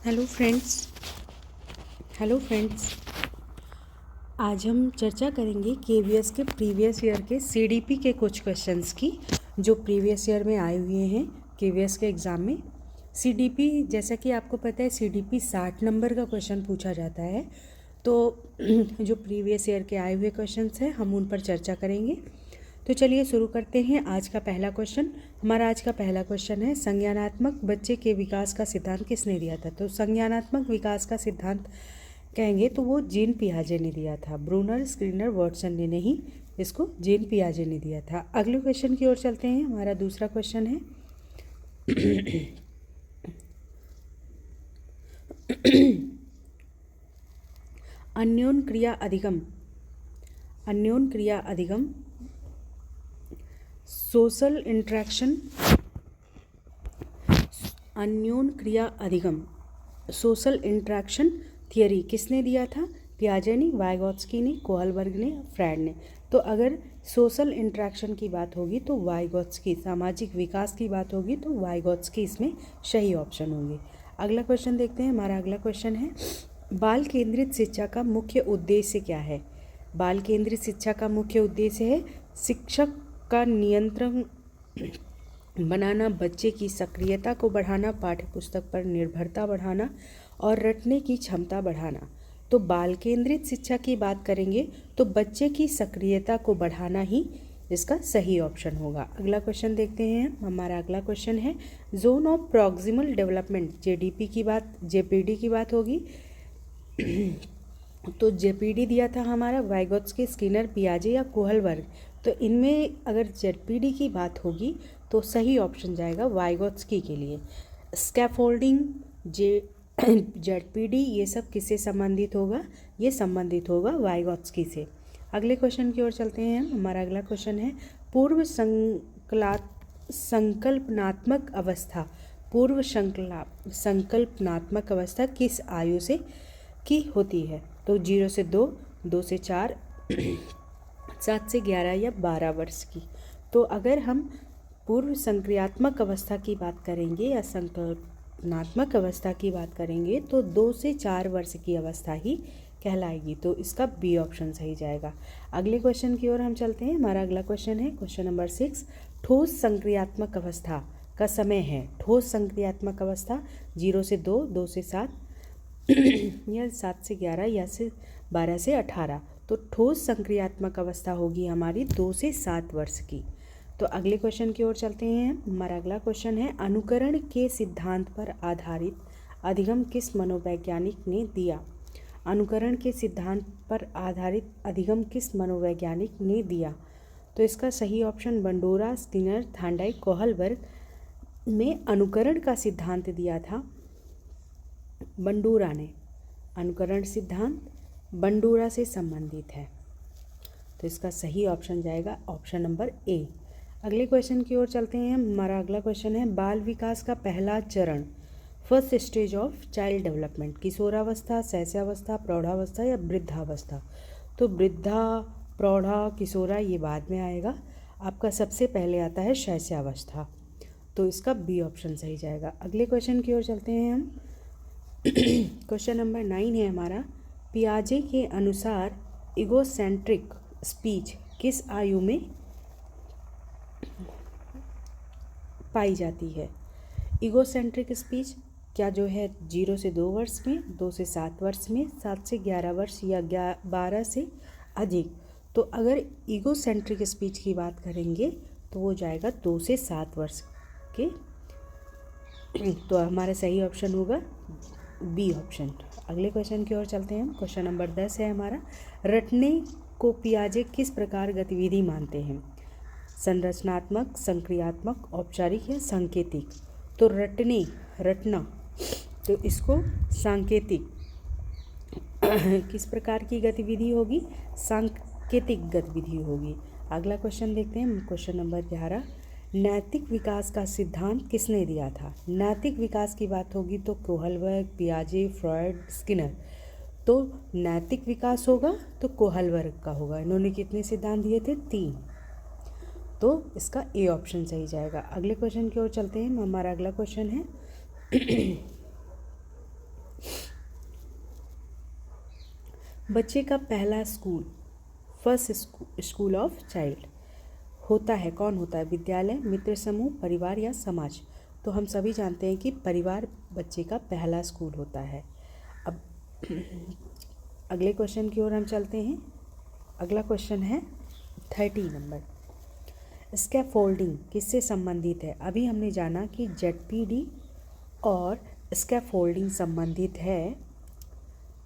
Hello friends. Hello friends, आज हम चर्चा करेंगे केवीएस के प्रीवियस ईयर के सीडीपी के कुछ क्वेश्चंस की जो प्रीवियस ईयर में आए हुए हैं केवीएस के एग्ज़ाम में। सीडीपी, जैसा कि आपको पता है, सीडीपी 60 नंबर का क्वेश्चन पूछा जाता है। तो जो प्रीवियस ईयर के आए हुए क्वेश्चंस हैं हम उन पर चर्चा करेंगे। तो चलिए शुरू करते हैं। आज का पहला क्वेश्चन, हमारा आज का पहला क्वेश्चन है, संज्ञानात्मक बच्चे के विकास का सिद्धांत किसने दिया था? तो संज्ञानात्मक विकास का सिद्धांत कहेंगे तो वो जीन पियाजे ने दिया था। ब्रूनर, स्क्रीनर, वाटसन ने नहीं, इसको जीन पियाजे ने दिया था। अगले क्वेश्चन की ओर चलते हैं। हमारा दूसरा क्वेश्चन है अन्योन क्रिया अधिगम। अन्योन क्रिया अधिगम सोशल इंटरेक्शन, अन्योन क्रिया अधिगम सोशल इंटरेक्शन थियरी किसने दिया था? पियाजे ने, वाइगोत्स्की ने, कोहलबर्ग ने, फ्रायड ने। तो अगर सोशल इंटरेक्शन की बात होगी तो वाइगोत्स्की, सामाजिक विकास की बात होगी तो वाइगोत्स्की इसमें सही ऑप्शन होंगे। अगला क्वेश्चन देखते हैं। हमारा अगला क्वेश्चन है, बाल केंद्रित शिक्षा का मुख्य उद्देश्य क्या है? बाल केंद्रित शिक्षा का मुख्य उद्देश्य है शिक्षक का नियंत्रण बनाना, बच्चे की सक्रियता को बढ़ाना, पाठ्यपुस्तक पर निर्भरता बढ़ाना और रटने की क्षमता बढ़ाना। तो बाल केंद्रित शिक्षा की बात करेंगे तो बच्चे की सक्रियता को बढ़ाना ही इसका सही ऑप्शन होगा। अगला क्वेश्चन देखते हैं। हमारा अगला क्वेश्चन है, zone of proximal development, JDP की बात, जेपीडी की बात होगी। तो जेपीडी दिया था हमारा वाइगोत्स्की, स्किनर, पियाजे या कोहलबर्ग। तो इनमें अगर जेपीडी की बात होगी तो सही ऑप्शन जाएगा वाइगोत्स्की के लिए। स्कैफोल्डिंग, जेडपीडी, ये सब किससे संबंधित होगा? ये संबंधित होगा वाइगोत्स्की से। अगले क्वेश्चन की ओर चलते हैं। हमारा अगला क्वेश्चन है, पूर्व संकल्पनात्मक अवस्था। पूर्व संकल्पनात्मक अवस्था किस आयु से की होती है? तो 0 से 2, 2 से 4, 7 से 11 या 12 वर्ष की। तो अगर हम पूर्व संक्रियात्मक अवस्था की बात करेंगे या संकल्पनात्मक अवस्था की बात करेंगे तो 2 से 4 वर्ष की अवस्था ही कहलाएगी। तो इसका बी ऑप्शन सही जाएगा। अगले क्वेश्चन की ओर हम चलते हैं। हमारा अगला क्वेश्चन है, क्वेश्चन नंबर 6, ठोस संक्रियात्मक अवस्था का समय है। ठोस संक्रियात्मक अवस्था 0 से 2, 2 से 7 या 7 से 11 या से 12 से 18। तो ठोस संक्रियात्मक अवस्था होगी हमारी 2 से 7 वर्ष की। तो अगले क्वेश्चन की ओर चलते हैं। हमारा अगला क्वेश्चन है, अनुकरण के सिद्धांत पर आधारित अधिगम किस मनोवैज्ञानिक ने दिया? अनुकरण के सिद्धांत पर आधारित अधिगम किस मनोवैज्ञानिक ने दिया? तो इसका सही ऑप्शन बंडोरा, स्किनर, थांडाइक, कोहलबर्ग में अनुकरण का सिद्धांत दिया था बंडूरा ने। अनुकरण सिद्धांत बंडूरा से संबंधित है। तो इसका सही ऑप्शन जाएगा ऑप्शन नंबर ए। अगले क्वेश्चन की ओर चलते हैं। हमारा अगला क्वेश्चन है, बाल विकास का पहला चरण, first stage of child development, किशोरावस्था, शैशवावस्था, प्रौढ़ावस्था या वृद्धावस्था? तो वृद्धा, प्रौढ़ा, किशोरा ये बाद में आएगा। आपका सबसे पहले आता है शैशवावस्था। तो इसका बी ऑप्शन सही जाएगा। अगले क्वेश्चन की ओर चलते हैं हम। क्वेश्चन नंबर 9 है हमारा, पियाजे के अनुसार इगोसेंट्रिक स्पीच किस आयु में पाई जाती है? इगोसेंट्रिक स्पीच क्या जो है 0 से 2 वर्ष में, 2 से 7 वर्ष में, 7 से 11 वर्ष या 12 से अधिक? तो अगर इगोसेंट्रिक स्पीच की बात करेंगे तो वो जाएगा 2 से 7 वर्ष के। तो हमारा सही ऑप्शन होगा बी ऑप्शन। अगले क्वेश्चन की ओर चलते हैं। क्वेश्चन नंबर 10 है हमारा, रटने को पियाजे किस प्रकार गतिविधि मानते हैं? संरचनात्मक, संक्रियात्मक, औपचारिक या सांकेतिक? तो रटना, तो इसको सांकेतिक किस प्रकार की गतिविधि होगी? सांकेतिक गतिविधि होगी। अगला क्वेश्चन देखते हैं। क्वेश्चन नंबर 11, नैतिक विकास का सिद्धांत किसने दिया था? नैतिक विकास की बात होगी तो कोहलबर्ग, पियाजे, फ्रॉयड, स्किनर। तो नैतिक विकास होगा तो कोहलबर्ग का होगा। इन्होंने कितने सिद्धांत दिए थे? 3। तो इसका ए ऑप्शन सही जाएगा। अगले क्वेश्चन की ओर चलते हैं। हमारा अगला क्वेश्चन है बच्चे का पहला school, first school of child होता है, कौन होता है? विद्यालय, मित्र समूह, परिवार या समाज? तो हम सभी जानते हैं कि परिवार बच्चे का पहला स्कूल होता है। अब अगले क्वेश्चन की ओर हम चलते हैं। अगला क्वेश्चन है 30 नंबर। स्कैफोल्डिंग किससे संबंधित है? अभी हमने जाना कि जेडपीडी और स्कैफोल्डिंग संबंधित है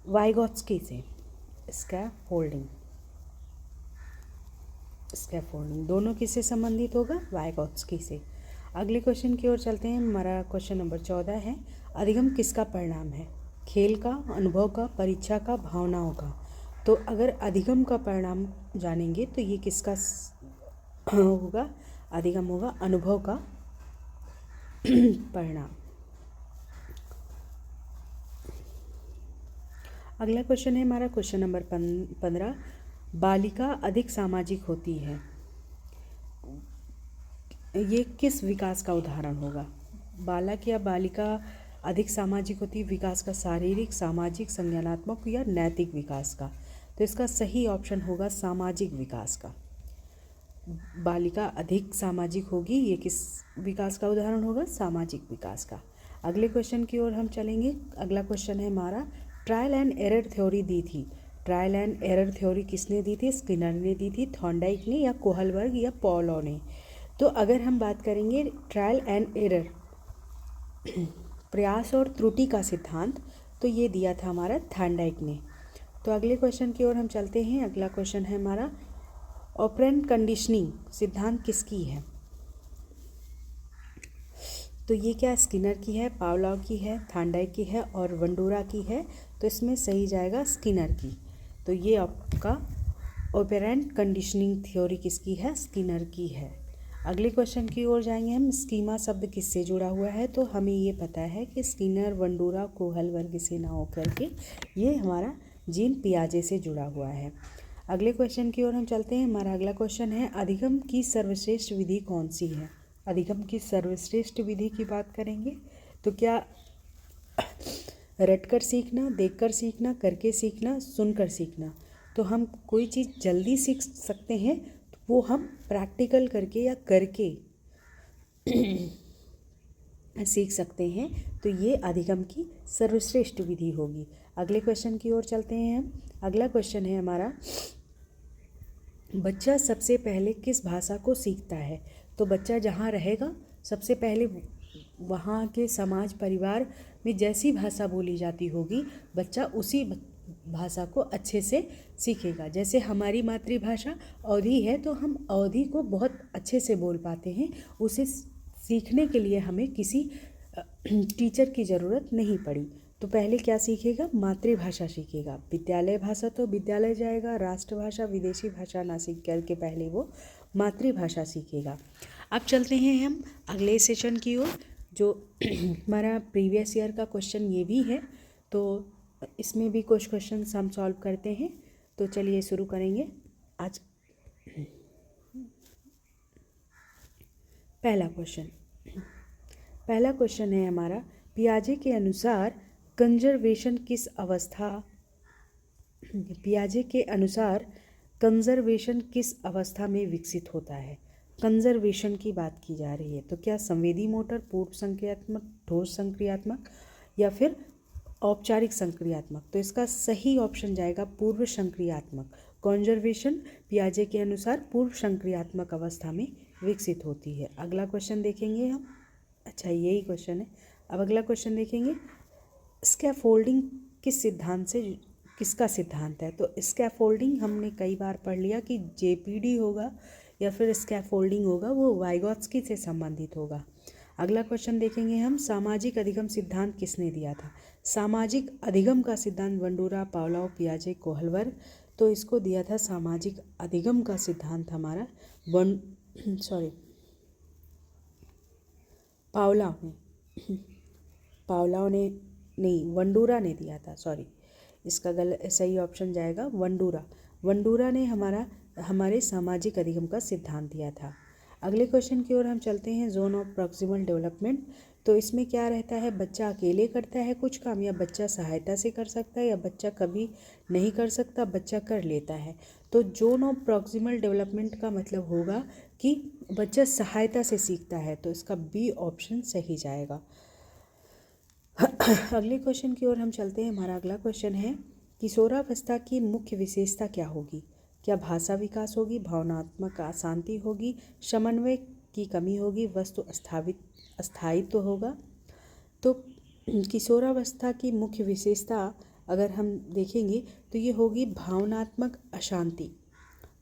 वाइगोत्स्की से। स्कैफोल्डिंग दोनों किससे संबंधित होगा? वाइगोत्स्की से। अगले क्वेश्चन की ओर चलते हैं। हमारा क्वेश्चन नंबर 14 है, अधिगम किसका परिणाम है? खेल का, अनुभव का, परीक्षा का, भावनाओं का? तो अगर अधिगम का परिणाम जानेंगे तो ये किसका होगा? अधिगम होगा अनुभव का परिणाम। अगला क्वेश्चन है हमारा क्वेश्चन नंबर 15, बालिका अधिक सामाजिक होती है, ये किस विकास का उदाहरण होगा? बालक या बालिका अधिक सामाजिक होती है, विकास का शारीरिक, सामाजिक, संज्ञानात्मक या नैतिक विकास का? तो इसका सही ऑप्शन होगा सामाजिक विकास का। बालिका अधिक सामाजिक होगी, ये किस विकास का उदाहरण होगा? सामाजिक विकास का। अगले क्वेश्चन की ओर हम चलेंगे। अगला क्वेश्चन है हमारा, ट्रायल एंड एरर थ्योरी दी थी। ट्रायल एंड एरर थ्योरी किसने दी थी? स्किनर ने दी थी, थॉर्नडाइक ने, या कोहलबर्ग या पॉलो ने? तो अगर हम बात करेंगे ट्रायल एंड एरर, प्रयास और त्रुटि का सिद्धांत, तो ये दिया था हमारा थॉर्नडाइक ने। तो अगले क्वेश्चन की ओर हम चलते हैं। अगला क्वेश्चन है हमारा, ऑपरेंट कंडीशनिंग सिद्धांत किसकी है? तो ये क्या स्किनर की है, पावलॉव की है, थॉर्नडाइक की है और वंडूरा की है? तो इसमें सही जाएगा स्किनर की। तो ये आपका ऑपरेंट कंडीशनिंग थ्योरी किसकी है? स्किनर की है। अगले क्वेश्चन की ओर जाएंगे हम। स्कीमा शब्द किससे जुड़ा हुआ है? तो हमें ये पता है कि स्किनर, वंडूरा, कोहलबर्ग से ना होकर के ये हमारा जीन पियाजे से जुड़ा हुआ है। अगले क्वेश्चन की ओर हम चलते हैं। हमारा अगला क्वेश्चन है, अधिगम की सर्वश्रेष्ठ विधि कौन सी है? अधिगम की सर्वश्रेष्ठ विधि की बात करेंगे तो क्या रटकर सीखना, देखकर सीखना, करके सीखना, सुनकर सीखना? तो हम कोई चीज़ जल्दी सीख सकते हैं तो वो हम प्रैक्टिकल करके या करके सीख सकते हैं, तो ये अधिगम की सर्वश्रेष्ठ विधि होगी। अगले क्वेश्चन की ओर चलते हैं हम। अगला क्वेश्चन है हमारा, बच्चा सबसे पहले किस भाषा को सीखता है? तो बच्चा जहाँ रहेगा सबसे पहले वहाँ के समाज, परिवार में जैसी भाषा बोली जाती होगी, बच्चा उसी भाषा को अच्छे से सीखेगा। जैसे हमारी मातृभाषा अवधी है तो हम अवधी को बहुत अच्छे से बोल पाते हैं। उसे सीखने के लिए हमें किसी टीचर की ज़रूरत नहीं पड़ी। तो पहले क्या सीखेगा? मातृभाषा सीखेगा। विद्यालय भाषा तो विद्यालय जाएगा, राष्ट्रभाषा, विदेशी भाषा ना सीख करके पहले वो मातृभाषा सीखेगा। अब चलते हैं हम अगले सेशन की ओर, जो हमारा प्रीवियस ईयर का क्वेश्चन ये भी है, तो इसमें भी कुछ क्वेश्चन हम सॉल्व करते हैं। तो चलिए शुरू करेंगे आज। पहला क्वेश्चन है हमारा, पियाजे के अनुसार कंजर्वेशन किस अवस्था में विकसित होता है? कंजर्वेशन की बात की जा रही है, तो क्या संवेदी मोटर, पूर्व संक्रियात्मक, ठोस संक्रियात्मक या फिर औपचारिक संक्रियात्मक? तो इसका सही ऑप्शन जाएगा पूर्व संक्रियात्मक। कंजर्वेशन पियाजे के अनुसार पूर्व संक्रियात्मक अवस्था में विकसित होती है। अगला क्वेश्चन देखेंगे हम। अच्छा, यही क्वेश्चन है। अब अगला क्वेश्चन देखेंगे, स्कैफोल्डिंग किसका सिद्धांत है? तो स्कैफोल्डिंग हमने कई बार पढ़ लिया कि जेपीडी होगा या फिर स्कैफोल्डिंग होगा, वो वाइगोत्स्की से संबंधित होगा। अगला क्वेश्चन देखेंगे हम, सामाजिक अधिगम सिद्धांत किसने दिया था? सामाजिक अधिगम का सिद्धांत वंडूरा, पावलॉव, पियाजे, कोहलबर्ग। तो इसको दिया था सामाजिक अधिगम का सिद्धांत हमारा वंडूरा ने दिया था। इसका सही ऑप्शन जाएगा वंडूरा। वंडूरा ने हमारे सामाजिक अधिगम का सिद्धांत दिया था। अगले क्वेश्चन की ओर हम चलते हैं। जोन ऑफ प्रॉक्सिमल डेवलपमेंट तो इसमें क्या रहता है, बच्चा अकेले करता है कुछ काम, या बच्चा सहायता से कर सकता है, या बच्चा कभी नहीं कर सकता, बच्चा कर लेता है। तो जोन ऑफ प्रॉक्सिमल डेवलपमेंट का मतलब होगा कि बच्चा सहायता से सीखता है, तो इसका बी ऑप्शन सही जाएगा। अगले क्वेश्चन की ओर हम चलते हैं। हमारा अगला क्वेश्चन है, किशोरावस्था की मुख्य विशेषता क्या होगी? क्या भाषा विकास होगी, भावनात्मक अशांति होगी, समन्वय की कमी होगी, वस्तु स्थायित्व होगा? तो किशोरावस्था की मुख्य विशेषता अगर हम देखेंगे तो ये होगी भावनात्मक अशांति,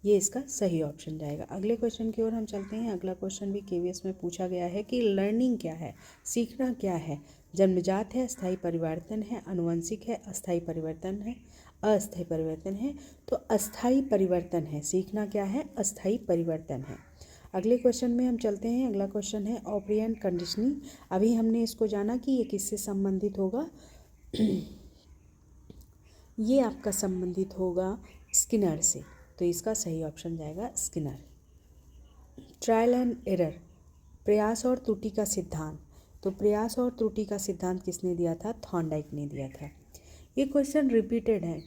ये इसका सही ऑप्शन जाएगा। अगले क्वेश्चन की ओर हम चलते हैं। अगला क्वेश्चन भी केवीएस में पूछा गया है कि लर्निंग क्या है, सीखना क्या है? जन्मजात है, स्थायी परिवर्तन है, आनुवंशिक है, अस्थायी परिवर्तन है, अस्थायी परिवर्तन है। तो अस्थायी परिवर्तन है, सीखना क्या है, अस्थायी परिवर्तन है। अगले क्वेश्चन में हम चलते हैं। अगला क्वेश्चन है ऑपरेंट कंडीशनिंग। अभी हमने इसको जाना कि ये किससे संबंधित होगा। ये आपका संबंधित होगा स्किनर से, तो इसका सही ऑप्शन जाएगा स्किनर। ट्रायल एंड एरर, प्रयास और त्रुटि का सिद्धांत। तो प्रयास और त्रुटि का सिद्धांत किसने दिया था? थॉर्नडाइक ने दिया था। ये क्वेश्चन रिपीटेड है,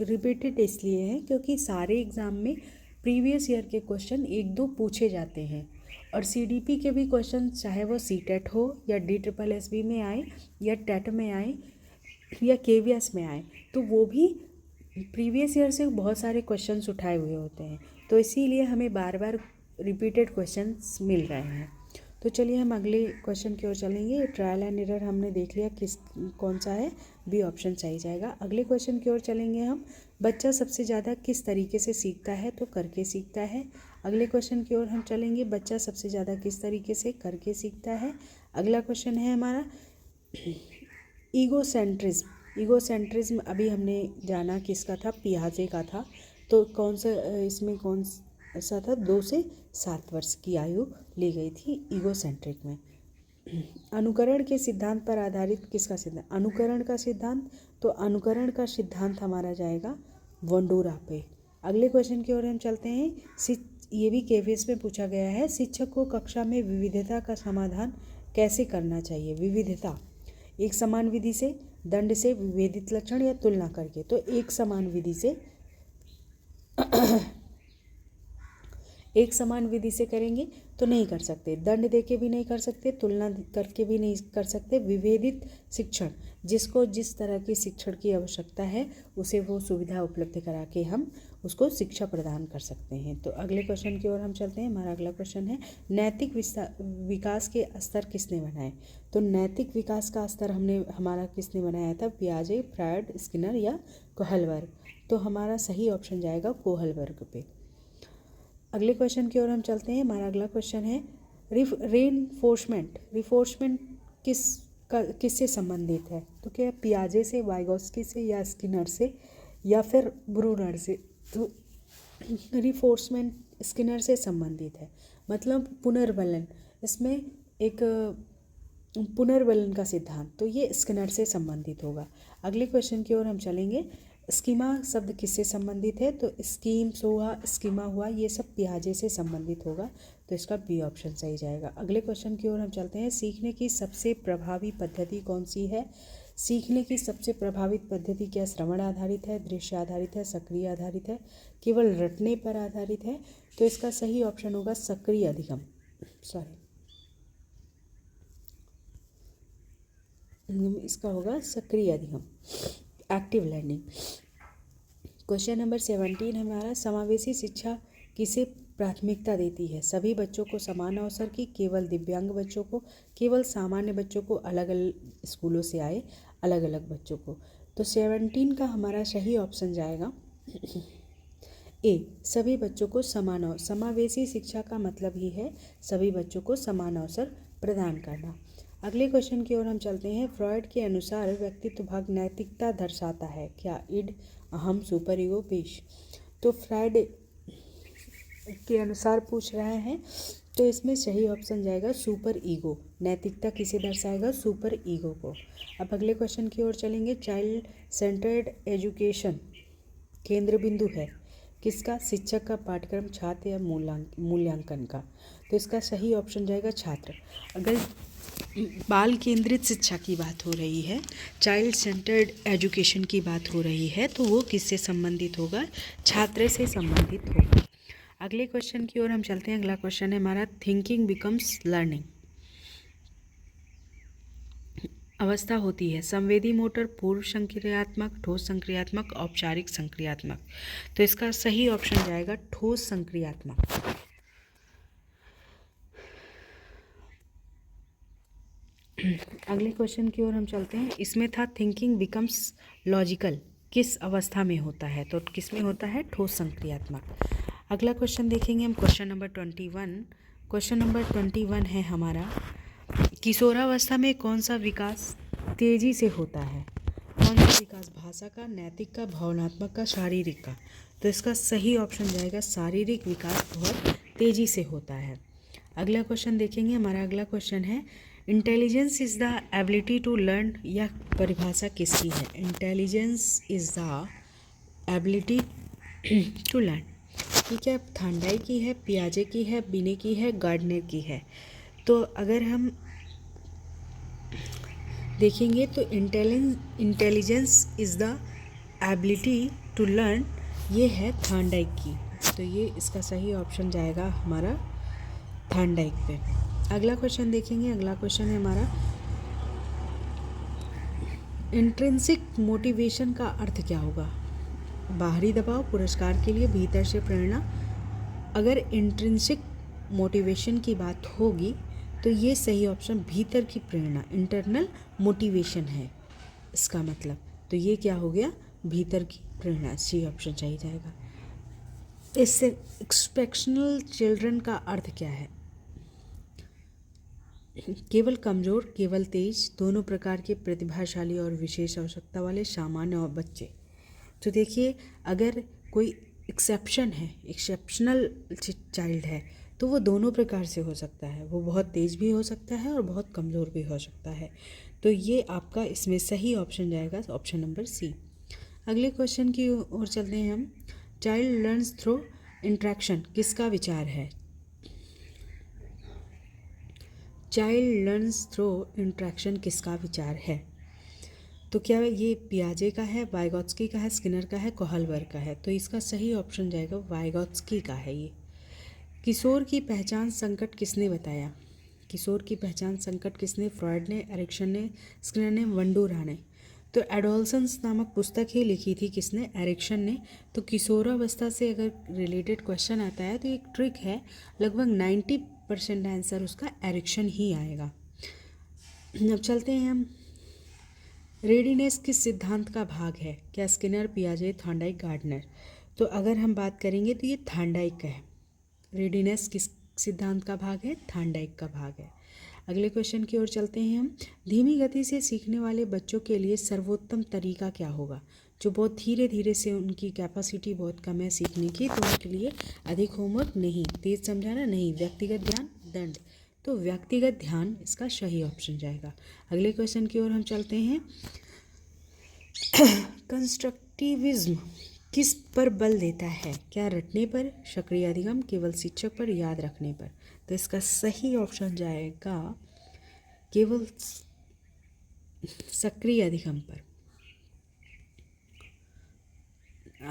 रिपीटेड इसलिए है क्योंकि सारे एग्ज़ाम में प्रीवियस ईयर के क्वेश्चन एक दो पूछे जाते हैं, और सीडीपी के भी क्वेश्चन चाहे वो सीटेट हो या DSSB में आए या टेट में आए या केवीएस में आए, तो वो भी प्रीवियस ईयर से बहुत सारे क्वेश्चंस उठाए हुए होते हैं, तो इसीलिए हमें बार बार रिपीटेड क्वेश्चंस मिल रहे हैं। तो चलिए हम अगले क्वेश्चन की ओर चलेंगे। ट्रायल एंड एरर हमने देख लिया किस कौन सा है, बी ऑप्शन सही जाएगा। अगले क्वेश्चन की ओर चलेंगे हम। बच्चा सबसे ज़्यादा किस तरीके से सीखता है? तो करके सीखता है। अगले क्वेश्चन की ओर हम चलेंगे। बच्चा सबसे ज़्यादा किस तरीके से करके सीखता है? अगला क्वेश्चन है हमारा ईगोसेंट्रिज्म। ईगोसेंट्रिज्म अभी हमने जाना किसका था? पियाजे का था। तो कौन सा इसमें कौन सा था? 2 से 7 वर्ष की आयु ली गई थी ईगोसेंट्रिक में। अनुकरण के सिद्धांत पर आधारित किसका सिद्धांत? अनुकरण का सिद्धांत। तो अनुकरण का सिद्धांत हमारा जाएगा वंडूरा पे। अगले क्वेश्चन की ओर हम चलते हैं। ये भी केवीएस में पूछा गया है, शिक्षक को कक्षा में विविधता का समाधान कैसे करना चाहिए? विविधता एक समान विधि से, दंड से, विभेदित लक्षण या तुलना करके। तो एक समान विधि से एक समान विधि से करेंगे तो नहीं कर सकते, दंड देके भी नहीं कर सकते, तुलना करके भी नहीं कर सकते। विभेदित शिक्षण, जिसको जिस तरह की शिक्षण की आवश्यकता है उसे वो सुविधा उपलब्ध करा के हम उसको शिक्षा प्रदान कर सकते हैं। तो अगले क्वेश्चन की ओर हम चलते हैं। हमारा अगला क्वेश्चन है, नैतिक विकास के स्तर किसने बनाए? तो नैतिक विकास का स्तर हमारा किसने बनाया था? पियाजे, फ्रायड, स्किनर या कोहलबर्ग। तो हमारा सही ऑप्शन जाएगा कोहलबर्ग पे। अगले क्वेश्चन की ओर हम चलते हैं। हमारा अगला क्वेश्चन है, रिफोर्समेंट किससे संबंधित है? तो क्या पियाजे से, वाइगोत्स्की से या स्किनर से या फिर ब्रूनर से? तो रिफोर्समेंट स्किनर से संबंधित है, मतलब पुनर्बलन। इसमें एक पुनर्बलन का सिद्धांत, तो ये स्किनर से संबंधित होगा। अगले क्वेश्चन की ओर हम चलेंगे। स्कीमा शब्द किससे संबंधित है? तो स्कीम्स हुआ, स्कीमा हुआ, ये सब पियाजे से संबंधित होगा, तो इसका बी ऑप्शन सही जाएगा। अगले क्वेश्चन की ओर हम चलते हैं। सीखने की सबसे प्रभावी पद्धति कौन सी है? सीखने की सबसे प्रभावित पद्धति क्या श्रवण आधारित है, दृश्य आधारित है, सक्रिय आधारित है, केवल रटने पर आधारित है? तो इसका सही ऑप्शन होगा सक्रिय अधिगम, इसका होगा सक्रिय अधिगम, एक्टिव लर्निंग। क्वेश्चन नंबर 17 हमारा, समावेशी शिक्षा किसे प्राथमिकता देती है? सभी बच्चों को समान अवसर की, केवल दिव्यांग बच्चों को, केवल सामान्य बच्चों को, अलग अलग स्कूलों से आए अलग अलग बच्चों को? तो 17 का हमारा सही ऑप्शन जाएगा ए, सभी बच्चों को समान अवसर। समावेशी शिक्षा का मतलब ही है सभी बच्चों को समान अवसर प्रदान करना। अगले क्वेश्चन की ओर हम चलते हैं। फ्रॉयड के अनुसार व्यक्तित्व भाग नैतिकता दर्शाता है क्या? इड, अहम, सुपर ईगो, पेश। तो फ्रॉयड के अनुसार पूछ रहे हैं, तो इसमें सही ऑप्शन जाएगा सुपर ईगो। नैतिकता किसे दर्शाएगा? सुपर ईगो को। अब अगले क्वेश्चन की ओर चलेंगे। चाइल्ड सेंटर्ड एजुकेशन केंद्र बिंदु है किसका? शिक्षक का, पाठ्यक्रम, छात्र या मूल्यांकन का? तो इसका सही ऑप्शन जाएगा छात्र। अगर बाल केंद्रित शिक्षा की बात हो रही है, चाइल्ड सेंटर्ड एजुकेशन की बात हो रही है, तो वो किससे संबंधित होगा? छात्र से संबंधित होगा। अगले क्वेश्चन की ओर हम चलते हैं। अगला क्वेश्चन है हमारा, थिंकिंग बिकम्स लर्निंग। अवस्था होती है संवेदी मोटर, पूर्व संक्रियात्मक, ठोस संक्रियात्मक, औपचारिक संक्रियात्मक। तो इसका सही ऑप्शन जाएगा ठोस संक्रियात्मक। अगले क्वेश्चन की ओर हम चलते हैं। इसमें था थिंकिंग बिकम्स लॉजिकल, किस अवस्था में होता है? तो किस में होता है? ठोस संक्रियात्मक। अगला क्वेश्चन देखेंगे हम, क्वेश्चन नंबर 21। क्वेश्चन नंबर 21 है हमारा, किशोरावस्था में कौन सा विकास तेजी से होता है? कौन सा विकास? भाषा का, नैतिक का, भावनात्मक का, शारीरिक का। तो इसका सही ऑप्शन जाएगा शारीरिक विकास बहुत तेजी से होता है। अगला क्वेश्चन देखेंगे। हमारा अगला क्वेश्चन है, intelligence is the ability to learn. यह परिभाषा किसकी है? Intelligence is the ability to learn. ठीक है, थांडाई की है, पियाजे की है, बिने की है, गार्डनर की है। तो अगर हम देखेंगे तो intelligence is the ability to learn, ये है थांडाइक की। तो ये इसका सही ऑप्शन जाएगा हमारा थांडाइक पे। अगला क्वेश्चन देखेंगे। अगला क्वेश्चन है हमारा, इंट्रिंसिक मोटिवेशन का अर्थ क्या होगा? बाहरी दबाव, पुरस्कार के लिए, भीतर से प्रेरणा। अगर इंट्रिंसिक मोटिवेशन की बात होगी तो ये सही ऑप्शन भीतर की प्रेरणा, इंटरनल मोटिवेशन है इसका मतलब। तो ये क्या हो गया? भीतर की प्रेरणा, सी ऑप्शन चाहिए जाएगा। इससे एक्सपेक्शनल चिल्ड्रन का अर्थ क्या है? केवल कमज़ोर, केवल तेज, दोनों प्रकार के, प्रतिभाशाली और विशेष आवश्यकता वाले, सामान्य और बच्चे। तो देखिए, अगर कोई एक्सेप्शन है, एक्सेप्शनल चाइल्ड है, तो वो दोनों प्रकार से हो सकता है। वो बहुत तेज़ भी हो सकता है और बहुत कमज़ोर भी हो सकता है। तो ये आपका इसमें सही ऑप्शन जाएगा ऑप्शन नंबर सी। अगले क्वेश्चन की ओर चलते हैं हम। चाइल्ड लर्न्स थ्रू इंट्रैक्शन किसका विचार है? चाइल्ड लर्न्स थ्रू इंट्रैक्शन किसका विचार है? तो क्या ये पियाजे का है, वाइगॉत्स्की का है, स्किनर का है, कोहलबर्ग का है? तो इसका सही ऑप्शन जाएगा वाइगॉत्स्की का है ये। किशोर की पहचान संकट किसने बताया? किशोर की पहचान संकट किसने? फ्रॉयड ने, एरिक्सन ने, स्किनर ने, वंडूरा ने। तो एडोलसेंस नामक पुस्तक ही लिखी थी किसने? एरिक्सन ने। तो किशोरावस्था से अगर रिलेटेड क्वेश्चन आता है तो एक ट्रिक है, लगभग 90% आंसर उसका एरिक्सन ही आएगा। अब चलते हैं हम, रेडीनेस किस सिद्धांत का भाग है? क्या स्किनर, पियाजे, थांडाइक, गार्डनर? तो अगर हम बात करेंगे तो ये थांडाइक का है। रेडीनेस किस सिद्धांत का भाग है? थांडाइक का भाग है। अगले क्वेश्चन की ओर चलते हैं हम। धीमी गति से सीखने वाले बच्चों के लिए सर्वोत्तम तरीका क्या होगा? जो बहुत धीरे धीरे से, उनकी कैपेसिटी बहुत कम है सीखने की, तो उनके लिए अधिक होमवर्क नहीं, तेज समझाना नहीं, व्यक्तिगत ध्यान, दंड। तो व्यक्तिगत ध्यान इसका सही ऑप्शन जाएगा। अगले क्वेश्चन की ओर हम चलते हैं। कंस्ट्रक्टिविज्म किस पर बल देता है? क्या रटने पर, सक्रिय अधिगम, केवल शिक्षक पर, याद रखने पर? तो इसका सही ऑप्शन जाएगा केवल सक्रिय अधिगम पर।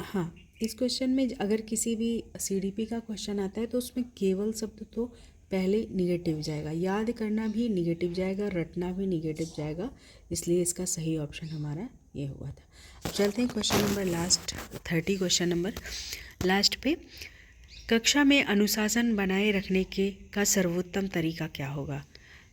हाँ, इस क्वेश्चन में अगर किसी भी सीडीपी का क्वेश्चन आता है तो उसमें केवल शब्द तो पहले निगेटिव जाएगा, याद करना भी निगेटिव जाएगा, रटना भी निगेटिव जाएगा, इसलिए इसका सही ऑप्शन हमारा ये हुआ था। अब चलते हैं question number last 30 question number last पे। कक्षा में अनुशासन बनाए रखने के का सर्वोत्तम तरीका क्या होगा?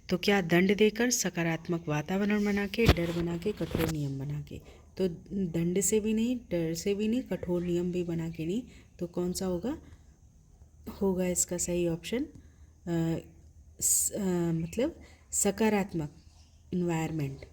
तो क्या दंड देकर, सकारात्मक वातावरण बना के, डर बना के, कठोर नियम बना के? तो दंड से भी नहीं, डर से भी नहीं, कठोर नियम भी बना के नहीं। तो कौन सा होगा इसका सही ऑप्शन? मतलब सकारात्मक इन्वायरमेंट,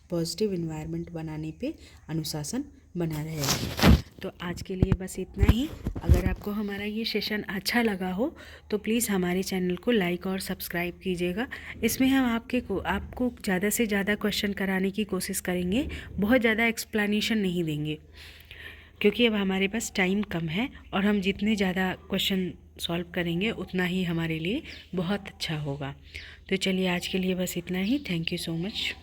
पॉजिटिव इन्वायरमेंट बनाने पे अनुशासन बना रहेगा। तो आज के लिए बस इतना ही। अगर आपको हमारा ये सेशन अच्छा लगा हो तो प्लीज़ हमारे चैनल को लाइक और सब्सक्राइब कीजिएगा। इसमें हम आपको ज़्यादा से ज़्यादा क्वेश्चन कराने की कोशिश करेंगे, बहुत ज़्यादा एक्सप्लेनेशन नहीं देंगे, क्योंकि अब हमारे पास टाइम कम है और हम जितने ज़्यादा क्वेश्चन सॉल्व करेंगे उतना ही हमारे लिए बहुत अच्छा होगा। तो चलिए आज के लिए बस इतना ही। Thank you so much.